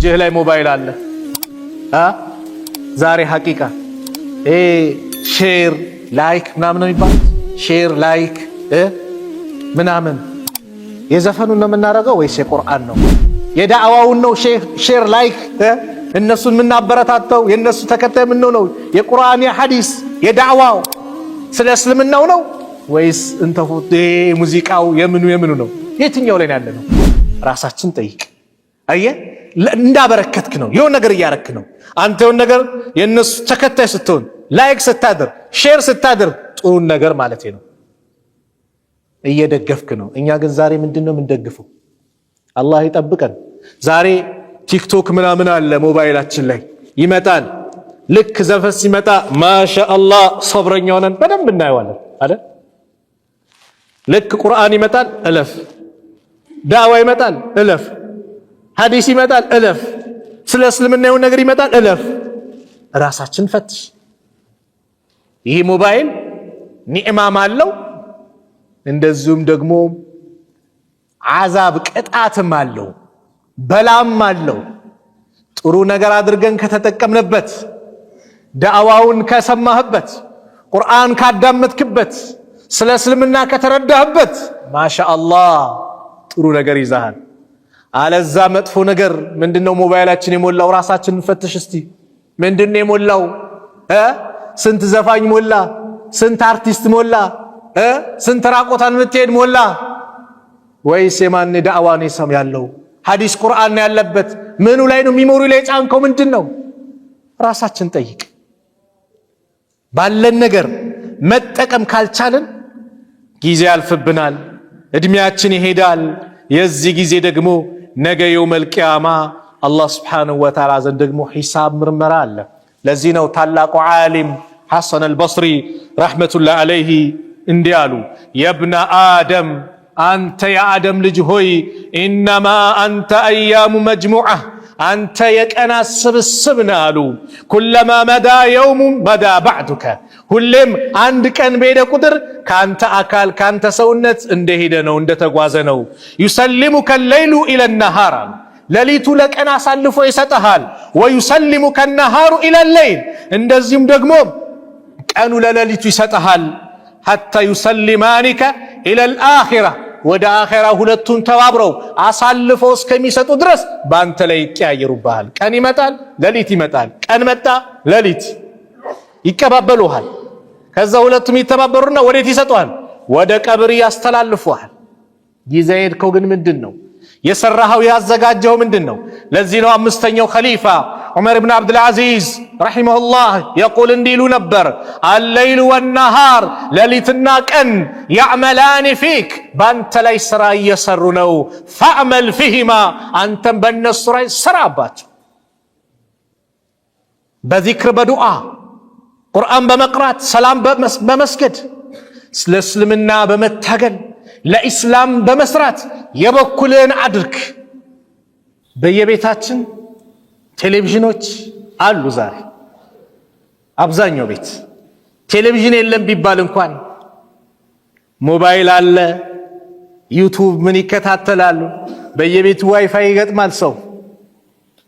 እጅህ ላይ ሞባይል አለ ዛሬ ሐቂቃ ሼር ላይክ ምናምን ነው የሚባል ሼር ላይክ ምናምን የዘፈኑን ነው የምናደርገው ወይስ የቁርአን ነው? የዳዕዋውን ነው ሼር ላይክ እነሱን የምናበረታተው የነሱ ተከታይ ምን ነው? የቁርአን የሐዲስ የዳዕዋው ስለ እስልምናው ነው ወይስ እንተፉት ሙዚቃው የምኑ ነው? የትኛው ላይ ያለ ነው? ራሳችን ጠይቅ። አየህ እንዳበረከትክ ነው የሆነ ነገር እያረክ ነው። አንተ የሆነ ነገር የነሱ ተከታይ ስትሆን ላይክ ስታደርግ ሼር ስታደርግ ጥሩ ነገር ማለት ነው እየደገፍክ ነው። እኛ ግን ዛሬ ምንድነው የምንደግፈው? አላህ ይጠብቀን። ዛሬ ቲክቶክ ምናምን አለ ሞባይላችን ላይ ይመጣል። ልክ ዘፈን ሲመጣ ማሻአላህ ሶብረኛ ሆነን በደንብ እናየዋለን አይደል? ልክ ቁርአን ይመጣል እለፍ፣ ዳዕዋ ይመጣል እለፍ፣ ሐዲስ ይመጣል እለፍ፣ ስለ እስልምና የሆነ ነገር ይመጣል እለፍ። ራሳችን ፈትሽ። ይህ ሞባይል ኒዕማም አለው እንደዚሁም ደግሞ ዓዛብ ቅጣትም አለው በላም አለው። ጥሩ ነገር አድርገን ከተጠቀምንበት ዳዕዋውን ከሰማህበት ቁርአን ካዳመጥክበት ስለ እስልምና ከተረዳህበት ማሻአላህ ጥሩ ነገር ይዛሃል። አለዛ መጥፎ ነገር ምንድነው ሞባይላችን የሞላው? ራሳችንን ፈትሽ እስቲ። ምንድነው የሞላው? ስንት ዘፋኝ ሞላ? ስንት አርቲስት ሞላ? ስንት ራቆታን ምትሄድ ሞላ? ወይስ የማን ዳዕዋ ነው ሰም ያለው? ሐዲስ ቁርአን ነው ያለበት? ምኑ ላይ ነው ሚሞሪ ላይ ጫንከው? ምንድነው? ራሳችን ጠይቅ። ባለን ነገር መጠቀም ካልቻለን ጊዜ ያልፍብናል፣ እድሜያችን ይሄዳል። የዚህ ጊዜ ደግሞ ነገ የውመል ቂያማ አላህ Subhanahu Wa Ta'ala ዘንድ ደግሞ ሂሳብ ምርመራ አለ። ለዚህ ነው ታላቁ ዓሊም ሐሰን አልበስሪ ረሕመቱላህ ዐለይሂ እንዲህ አሉ፣ የብነ አደም አንተ የአደም ልጅ ሆይ ኢነማ አንተ አያሙ መጅሙዓ አንተ የቀናት ስብስብ ነህ አሉ። ኩለማ መዳ የውሙ መዳ ባዕዱከ ሁሌም አንድ ቀን በሄደ ቁጥር ካንተ አካል ካንተ ሰውነት እንደሄደ ነው እንደተጓዘ ነው። ዩሰሊሙከ ሌይሉ ኢለ ነሃር ሌሊቱ ለቀን አሳልፎ ይሰጥሃል። ወዩሰሊሙከ ነሃሩ ኢለ ሌይል እንደዚሁም ደግሞ ቀኑ ለሌሊቱ ይሰጥሃል። ሐታ ዩሰሊማኒከ ኢለ አኺራ ወደ አኺራ ሁለቱን ተባብረው አሳልፈው እስከሚሰጡ ድረስ ባንተ ላይ ይቀያየሩብሃል። ቀን ይመጣል ሌሊት ይመጣል፣ ቀን መጣ ሌሊት ይቀባበሉሃል። ከዛ ሁለቱም ይተባበሩና ወዴት ይሰጡሃል? ወደ ቀብር ያስተላልፉሃል። ጊዜ ሄድከው ግን ምንድነው የሰራኸው ያዘጋጀው ምንድነው? ለዚህ ነው አምስተኛው ኸሊፋ ዑመር ኢብኑ አብዱል አዚዝ ረሂመሁላህ የቁል እንዲሉ ነበር አለይሉ ወነሃር ሌሊትና ቀን ያዕመላን ፊክ ባንተ ላይ ስራ እየሰሩ ነው። ፈዕመል ፊሂማ አንተም በእነሱ ላይ ስራባቸው። በዚክር በዱዓ ቁርአን በመቅራት ሰላም በመስገድ ስለ እስልምና በመታገል ለኢስላም በመስራት የበኩልን አድርግ። በየቤታችን ቴሌቪዥኖች አሉ። ዛሬ አብዛኛው ቤት ቴሌቪዥን የለም ቢባል እንኳን ሞባይል አለ፣ ዩቲዩብ ምን ይከታተላሉ። በየቤቱ ዋይፋይ ይገጥማል ሰው።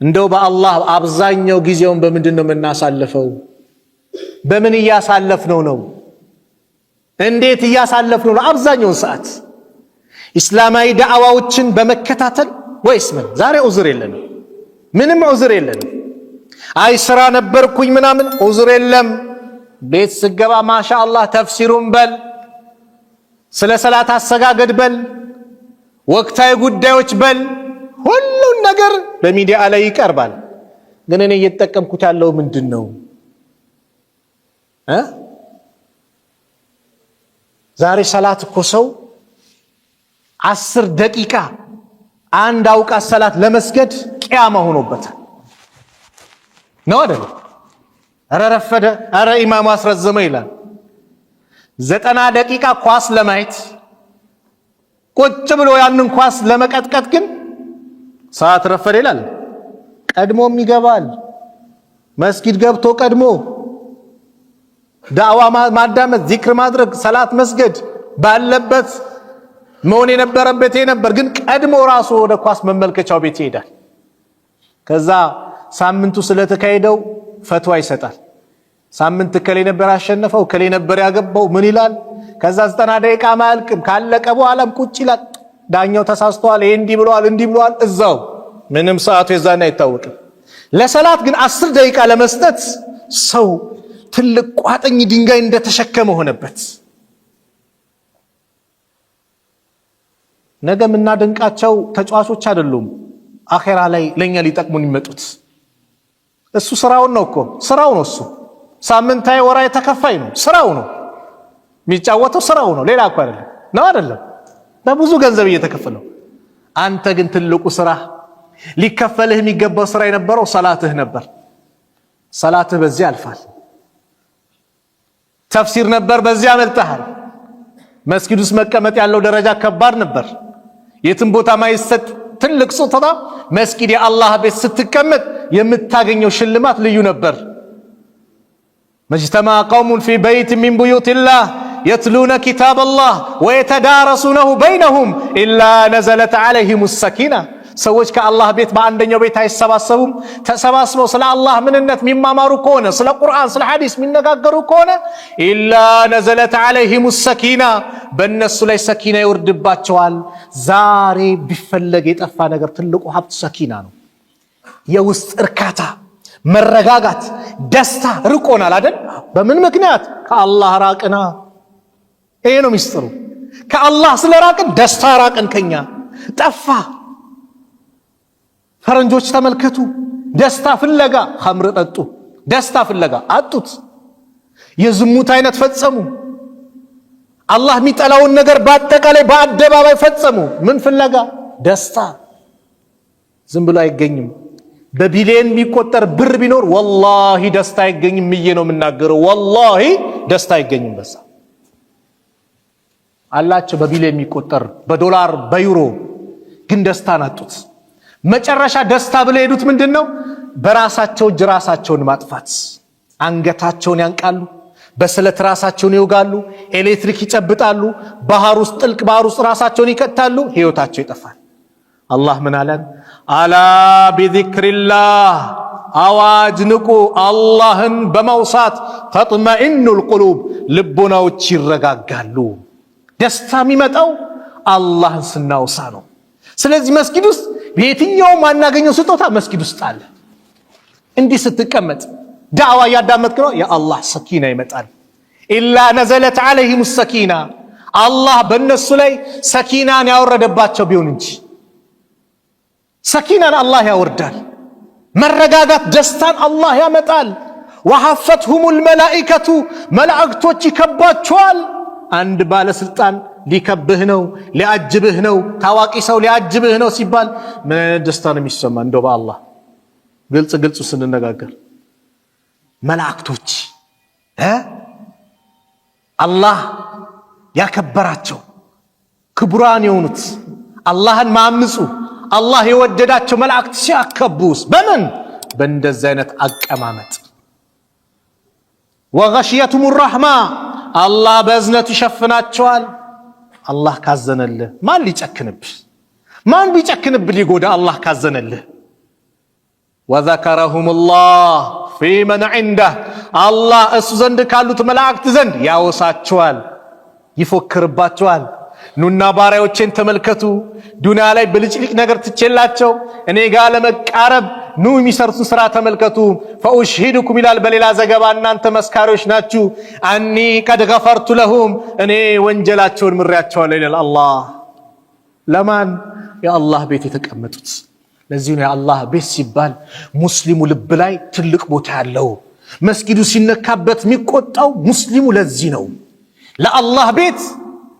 እንደው በአላህ አብዛኛው ጊዜውን በምንድን ነው የምናሳልፈው? በምን እያሳለፍነው ነው? እንዴት እያሳለፍነው ነው? አብዛኛውን ሰዓት ኢስላማዊ ዳዕዋዎችን በመከታተል ወይስ ምን? ዛሬ ዑዝር የለንም፣ ምንም ዑዝር የለንም። አይ ስራ ነበርኩኝ ምናምን ዑዝር የለም። ቤት ስገባ ማሻአላህ ተፍሲሩን በል፣ ስለ ሰላት አሰጋገድ በል፣ ወቅታዊ ጉዳዮች በል፣ ሁሉን ነገር በሚዲያ ላይ ይቀርባል። ግን እኔ እየተጠቀምኩት ያለው ምንድነው? ዛሬ ሰላት እኮ ሰው 10 ደቂቃ አንድ አውቃት ሰላት ለመስገድ ቂያማ ሆኖበታል ነው አይደል? አረ ረፈደ፣ አረ ኢማሙ አስረዘመ ይላል። 90 ደቂቃ ኳስ ለማየት ቁጭ ብሎ ያንን ኳስ ለመቀጥቀጥ ግን ሰዓት ረፈደ ይላል። ቀድሞም ይገባል መስጊድ ገብቶ ቀድሞ ዳዕዋ ማዳመጥ፣ ዚክር ማድረግ፣ ሰላት መስገድ ባለበት መሆን የነበረበት ነበር። ግን ቀድሞ ራሱ ወደ ኳስ መመልከቻው ቤት ይሄዳል። ከዛ ሳምንቱ ስለተካሄደው ፈትዋ ይሰጣል። ሳምንት ከሌ ነበር ያሸነፈው ከሌ ነበር ያገባው ምን ይላል። ከዛ 90 ደቂቃ ማልቅም ካለቀ በኋላም ቁጭ ይላል። ዳኛው ተሳስተዋል ይሄ እንዲህ ብለዋል እዛው ምንም ሰዓቱ የዛና አይታወቅም። ለሰላት ግን 10 ደቂቃ ለመስጠት ሰው ትልቅ ቋጥኝ ድንጋይ እንደተሸከመ ሆነበት። ነገ የምናደንቃቸው ተጫዋቾች አይደሉም አኺራ ላይ ለኛ ሊጠቅሙን ይመጡት። እሱ ስራው ነው እኮ ስራው ነው። እሱ ሳምንታዊ ወራይ ተከፋይ ነው። ስራው ነው የሚጫወተው ስራው ነው። ሌላ እኮ አይደለም በብዙ ገንዘብ እየተከፈለው። አንተ ግን ትልቁ ስራ ሊከፈልህ የሚገባው ስራ የነበረው ሰላትህ ነበር። ሰላትህ በዚህ አልፋል። ተፍሲር ነበር በዚህ አመልጠሃል። መስጊድ ውስጥ መቀመጥ ያለው ደረጃ ከባድ ነበር። የትም ቦታ ማይሰጥ ትልቅ ስጦታ መስጊድ የአላህ ቤት ስትቀመጥ የምታገኘው ሽልማት ልዩ ነበር። መጅተማ ቀውሙን ፊ በይት ሚን ቡዩቲላህ የትሉነ ኪታበላህ ወየተዳረሱነሁ በይነሁም ኢላ ነዘለት ዐለይሂሙ ሰኪና። ሰዎች ከአላህ ቤት በአንደኛው ቤት አይሰባሰቡም። ተሰባስበው ስለ አላህ ምንነት የሚማማሩ ከሆነ ስለ ቁርአን ስለ ሐዲስ የሚነጋገሩ ከሆነ ኢላ ነዘለት ዐለይሂሙ ሰኪና በእነሱ ላይ ሰኪና ይወርድባቸዋል። ዛሬ ቢፈለግ የጠፋ ነገር ትልቁ ሀብት ሰኪና ነው። የውስጥ እርካታ፣ መረጋጋት፣ ደስታ ርቆናል አይደል? በምን ምክንያት? ከአላህ ራቅና። ይሄ ነው ሚስጥሩ። ከአላህ ስለራቅን ደስታ ራቅን፣ ከኛ ጠፋ። ፈረንጆች ተመልከቱ፣ ደስታ ፍለጋ ኸምር ጠጡ፣ ደስታ ፍለጋ አጡት። የዝሙት አይነት ፈጸሙ። አላህ የሚጠላውን ነገር በአጠቃላይ በአደባባይ ፈጸሙ። ምን ፍለጋ? ደስታ። ዝም ብሎ አይገኝም። በቢሊየን የሚቆጠር ብር ቢኖር ወላሂ ደስታ አይገኝም ብዬ ነው የምናገረው። ወላሂ ደስታ አይገኝም። በዛ አላቸው በቢሊየን የሚቆጠር በዶላር በዩሮ፣ ግን ደስታን አጡት። መጨረሻ ደስታ ብለው ሄዱት ምንድነው? በራሳቸው እጅ ራሳቸውን ማጥፋት። አንገታቸውን ያንቃሉ፣ በስለት ራሳቸውን ይወጋሉ፣ ኤሌክትሪክ ይጨብጣሉ፣ ባህር ውስጥ ጥልቅ ባህር ውስጥ ራሳቸውን ይከታሉ፣ ህይወታቸው ይጠፋል። አላህ ምን አለን? አላ ቢዚክሪላህ፣ አዋጅ ንቁ፣ አላህን በመውሳት ተጥመኢኑል ቁሉብ፣ ልቦናዎች ይረጋጋሉ። ደስታ የሚመጣው አላህን ስናወሳ ነው። ስለዚህ መስጊድ ውስጥ በየትኛው ማናገኘው ስጦታ መስጊድ ውስጥ አለ። እንዲህ ስትቀመጥ ዳዕዋ ያዳመጥክ ነው የአላህ ሰኪና ይመጣል። ኢላ ነዘለት ዐለይሂሙ ሰኪና፣ አላህ በእነሱ ላይ ሰኪናን ያወረደባቸው ቢሆን እንጂ። ሰኪናን አላህ ያወርዳል። መረጋጋት ደስታን አላህ ያመጣል። ወሐፈትሁሙል መላኢከቱ፣ መላእክቶች ይከባቸዋል። አንድ ባለስልጣን ሊከብህ ነው ሊያጅብህ ነው ታዋቂ ሰው ሊያጅብህ ነው ሲባል ምን ደስታ ነው የሚሰማ? እንደው በአላህ ግልጽ ስንነጋገር መላእክቶች አላህ ያከበራቸው ክቡራን የሆኑት አላህን ማምፁ አላህ የወደዳቸው መላእክት ሲያከቡስ በምን? በእንደዚህ አይነት አቀማመጥ። ወገሽየቱሙ ረሕማ፣ አላህ በእዝነቱ ይሸፍናቸዋል። አላህ ካዘነልህ ማን ሊጨክንብህ? ማን ቢጨክንብህ ሊጎዳ? አላህ ካዘነልህ። ወዘከረሁሙላህ ፊመን ዒንደህ፣ አላህ እሱ ዘንድ ካሉት መላእክት ዘንድ ያወሳቸዋል፣ ይፎክርባቸዋል። ኑና ባሪያዎቼን ተመልከቱ፣ ዱንያ ላይ ብልጭልጭ ነገር ትቼላቸው እኔ ጋር ለመቃረብ ኑ የሚሰርቱን ስራ ተመልከቱ። ፈኡሽሂዱኩም ይላል በሌላ ዘገባ፣ እናንተ መስካሪዎች ናችሁ። አኒ ቀድ ገፈርቱ ለሁም፣ እኔ ወንጀላቸውን ምሬያቸዋለሁ ይላል አላህ። ለማን? የአላህ ቤት የተቀመጡት። ለዚህ ነው የአላህ ቤት ሲባል ሙስሊሙ ልብ ላይ ትልቅ ቦታ ያለው። መስጊዱ ሲነካበት የሚቆጣው ሙስሊሙ ለዚህ ነው። ለአላህ ቤት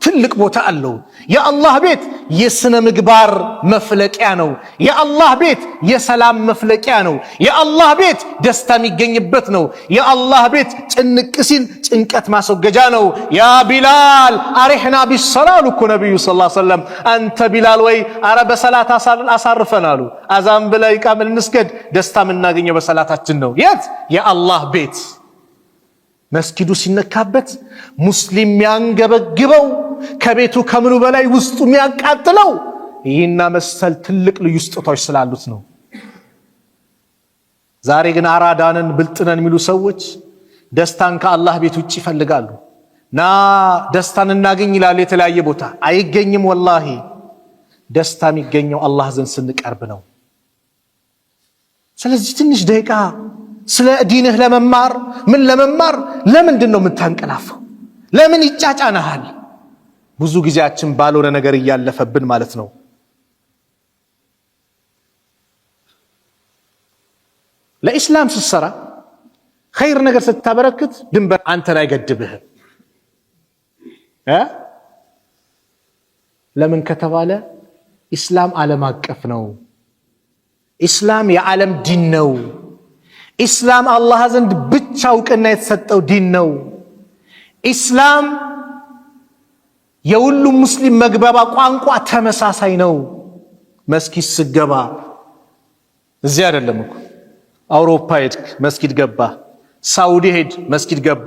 ትልቅ ቦታ አለው። የአላህ ቤት የስነ ምግባር መፍለቂያ ነው። የአላህ ቤት የሰላም መፍለቂያ ነው። የአላህ ቤት ደስታ የሚገኝበት ነው። የአላህ ቤት ጭንቅ ሲል ጭንቀት ማስወገጃ ነው። ያ ቢላል አሪሕና ቢሰላሉ እኮ ነቢዩ ሰለላሁ ዐለይሂ ወሰለም፣ አንተ ቢላል ወይ አረ በሰላት አሳርፈን አሉ። አዛን ብለህ ኢቃም እንስገድ፣ ደስታ የምናገኘው በሰላታችን ነው። የት? የአላህ ቤት። መስጊዱ ሲነካበት ሙስሊም የሚያንገበግበው ከቤቱ ከምኑ በላይ ውስጡ የሚያቃጥለው ይህና መሰል ትልቅ ልዩ ስጦታዎች ስላሉት ነው። ዛሬ ግን አራዳንን ብልጥነን የሚሉ ሰዎች ደስታን ከአላህ ቤት ውጭ ይፈልጋሉ። ና ደስታን እናገኝ ይላሉ። የተለያየ ቦታ አይገኝም። ወላሂ ደስታ የሚገኘው አላህ ዘንድ ስንቀርብ ነው። ስለዚህ ትንሽ ደቂቃ ስለ ዲንህ ለመማር ምን ለመማር ለምንድን ነው የምታንቀላፈው? ለምን ይጫጫናሃል? ብዙ ጊዜያችን ባልሆነ ነገር እያለፈብን ማለት ነው። ለኢስላም ስትሰራ ኸይር ነገር ስታበረክት ድንበር አንተን አይገድብህም። ለምን ከተባለ ኢስላም ዓለም አቀፍ ነው። ኢስላም የዓለም ዲን ነው። ኢስላም አላህ ዘንድ ብቻ እውቅና የተሰጠው ዲን ነው። ኢስላም የሁሉም ሙስሊም መግባባ ቋንቋ ተመሳሳይ ነው። መስጊድ ስገባ እዚህ አይደለም እኮ አውሮፓ ሄድክ መስጊድ ገባ፣ ሳውዲ ሄድ መስጊድ ገባ፣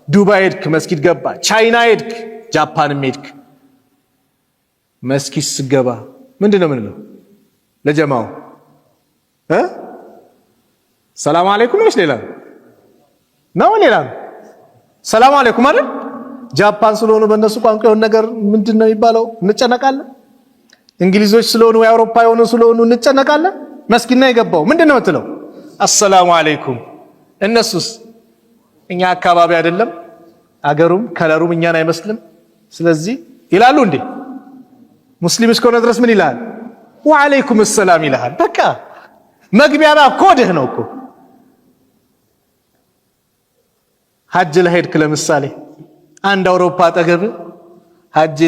ዱባይ ሄድክ መስጊድ ገባ፣ ቻይና ሄድክ ጃፓንም ሄድክ መስጊድ ስገባ ምንድነው ምንለው ለጀማው ሰላም አለይኩም ነው ሌላ ነው ሌላ ሰላም አለይኩም አይደል? ጃፓን ስለሆኑ በእነሱ ቋንቋ የሆነ ነገር ምንድነው የሚባለው እንጨነቃለን። እንግሊዞች ስለሆኑ ወይ አውሮፓ የሆኑ ስለሆኑ እንጨነቃለን። መስጊድ ነው የገባው ምንድነው የምትለው? አሰላሙ አለይኩም። እነሱስ እኛ አካባቢ አይደለም አገሩም ከለሩም እኛን አይመስልም። ስለዚህ ይላሉ እንዴ ሙስሊም እስከሆነ ድረስ ምን ይላል? ወአለይኩም ሰላም ይላል። በቃ መግቢያባ ኮድህ ነው እኮ። ሐጅ ለሄድክ ለምሳሌ አንድ አውሮፓ አጠገብ ሐጅ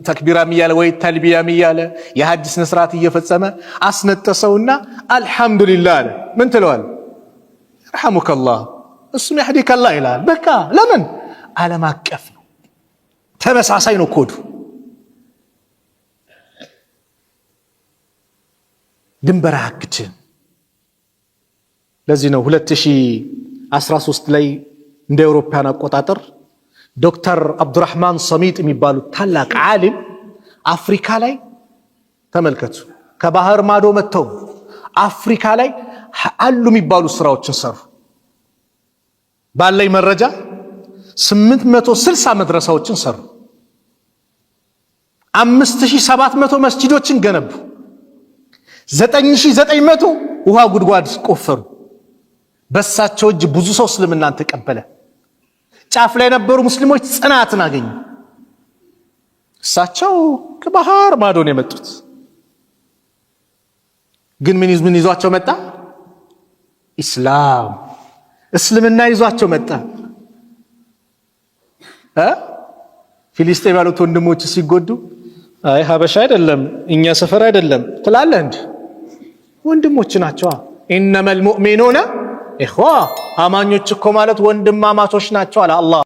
ተክቢራም እያለ ወይ ተልቢያም እያለ የሐጅ ስነ ስርዓት እየፈጸመ አስነጠሰውና አልহামዱሊላህ አለ። ምን ትለዋል? ይርሐሙከላህ እሱም ይህዲከላህ ይላል። በቃ ለምን ዓለም አቀፍ ነው፣ ተመሳሳይ ነው ኮዱ። ድንበር አያግድም። ለዚህ ነው 2013 ላይ እንደ አውሮፓውያን አቆጣጠር ዶክተር አብዱራህማን ሰሚጥ የሚባሉ ታላቅ ዓሊም አፍሪካ ላይ ተመልከቱ፣ ከባህር ማዶ መጥተው አፍሪካ ላይ አሉ የሚባሉ ስራዎችን ሰሩ። ባለኝ መረጃ 860 መድረሳዎችን ሰሩ፣ 5700 መስጂዶችን ገነቡ፣ 9900 ውሃ ጉድጓድ ቆፈሩ። በሳቸው እጅ ብዙ ሰው እስልምናን ተቀበለ። ጫፍ ላይ የነበሩ ሙስሊሞች ጽናትን አገኙ። እሳቸው ከባህር ማዶ ነው የመጡት። ግን ምን ይዟቸው መጣ? ኢስላም እስልምና ይዟቸው መጣ። ፊሊስጤም ያሉት ወንድሞች ሲጎዱ አይ ሀበሻ አይደለም እኛ ሰፈር አይደለም ትላለህ እንዴ? ወንድሞች ናቸው። ኢነመል ሙእሚኑነ ኢኽዋ አማኞች እኮ ማለት ወንድማማቾች ናቸው አለ አላህ።